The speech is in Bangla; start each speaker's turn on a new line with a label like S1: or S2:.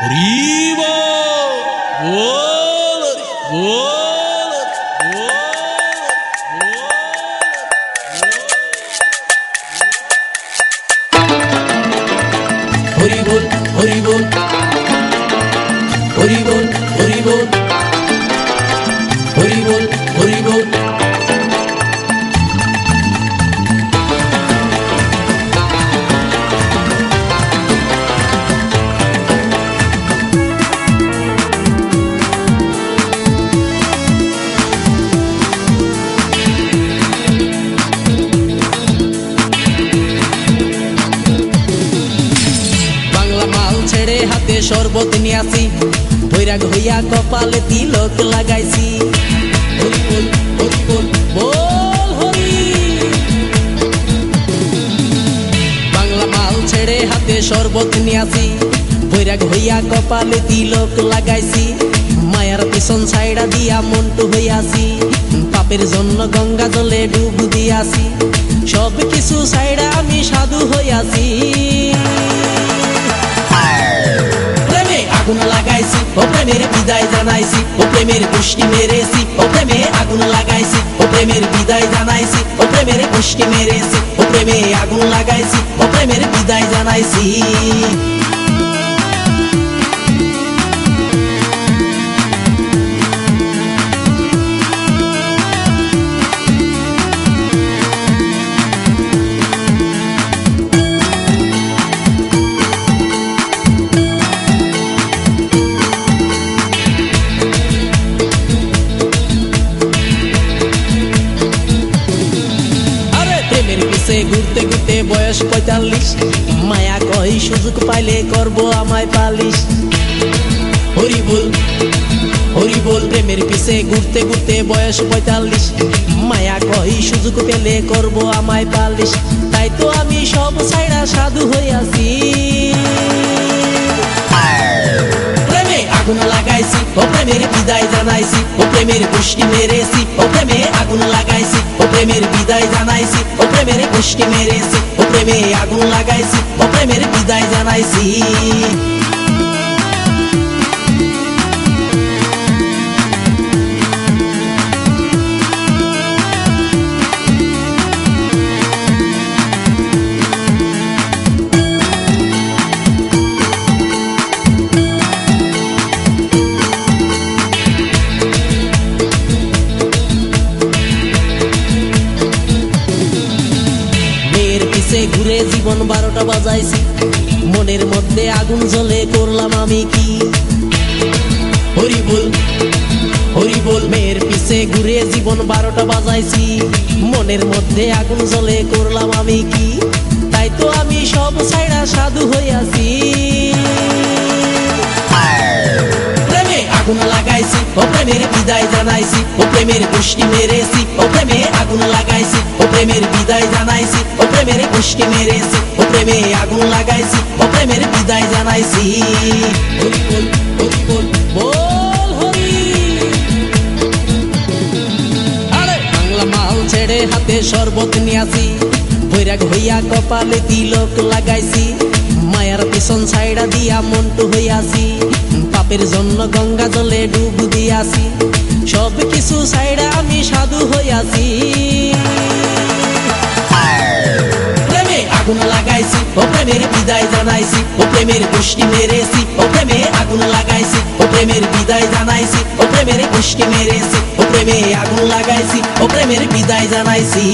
S1: হরি বল বল হরি বল হরি বল হরি বল হরি বল হরি বল হরি বল ছেড়ে হাতে শরবত নিয়াছি বৈরাগ হইয়া কপালে তিলক লাগাইছি হরি বল হরি বল বল হরি বাংলা মাল ছেড়ে হাতে শরবত নিয়াছি বৈরাগ হইয়া কপালে তিলক লাগাইছি মায়ার পিছন ছাইড়া দিয়া মন্টু হইয়াছি পাপের জন্য গঙ্গা জলে ডুব দিয়াছি সব কিছু ছাইড়া আমি সাধু হইয়াছি আগুন লাগাইছি ও প্রেমের বিদায় জানাইছি ও প্রেমের পুষ্টি মেরেছি ও প্রেমে আগুন লাগাইছি ও প্রেমের বিদায় জানাইছি ও প্রেমের পুষ্টি মেরেছি ও প্রেমে আগুন লাগাইছি ও প্রেমের বিদায় জানাইছি ঘুরতে ঘুরতে বয়স ৪৫ মায়া কই সুযোগ পাইলে করব আমায় পালিশ হরি বল হরি বল প্রেমের পিছে ঘুরতে ঘুরতে বয়স ৪৫ মায়া কই সুযোগ পেলে করব আমায় পালিশ তাই তো আমি সব ছাইড়া সাধু হইয়াছি প্রেমে আগুন লাগাইছি ও প্রেমের বিদায় জানাইছি ও প্রেমের পুষ্টি মেরেছি ও প্রেমে আগুন লাগাইছি ও প্রেমের বিদায় জানাইছি ও প্রেমের পুষ্টি মেরেছি ও প্রেমে আগুন লাগাইছি ও প্রেমের বিদায় জানাইছি ঘুরে জীবন ১২টা বাজাইছি মনের মধ্যে আগুন জ্বলে করলাম আমি কি হরি বল হরি বল মেয়ের পিছে ঘুরে জীবন ১২টা বাজাইছি মনের মধ্যে আগুন জ্বলে করলাম আমি কি তাই তো আমি সব ছাইড়া সাধু হইয়াছি প্রেমে আগুন লাগাইছি ও প্রেমের বিদায় জানাইছি ও প্রেমের পুষ্টি মেরেছি ও প্রেমে আগুন লাগাইছি ও প্রেমের বিদায় জানাইছি ও প্রেমের পুষ্টি মেরেছি ও প্রেমে আগুন লাগাইছি ও প্রেমের বিদায় জানাইছি হরি বল হরি বল বল হরি আরে বাংলা মাল ছেড়ে হাতে শরবত নিয়াছি বৈরাগ হইয়া কপালে তিলক লাগাইছি মায়ার পিছন ছাইড়া দিয়া মন্টু হইয়াছি পাপের জন্য গঙ্গা জলে ডুব দিয়াছি সব কিছু ছাইড়া আমি সাধু হইয়াছি প্রেমে আগুন লাগাইছি ও প্রেমের বিদায় জানাইছি ও প্রেমের পুষ্টি মেরেছি ও প্রেমে আগুন লাগাইছি ও প্রেমের বিদায় জানাইছি ও প্রেমের পুষ্টি মেরেছি ও প্রেমে আগুন লাগাইছি ও প্রেমের বিদায় জানাইছি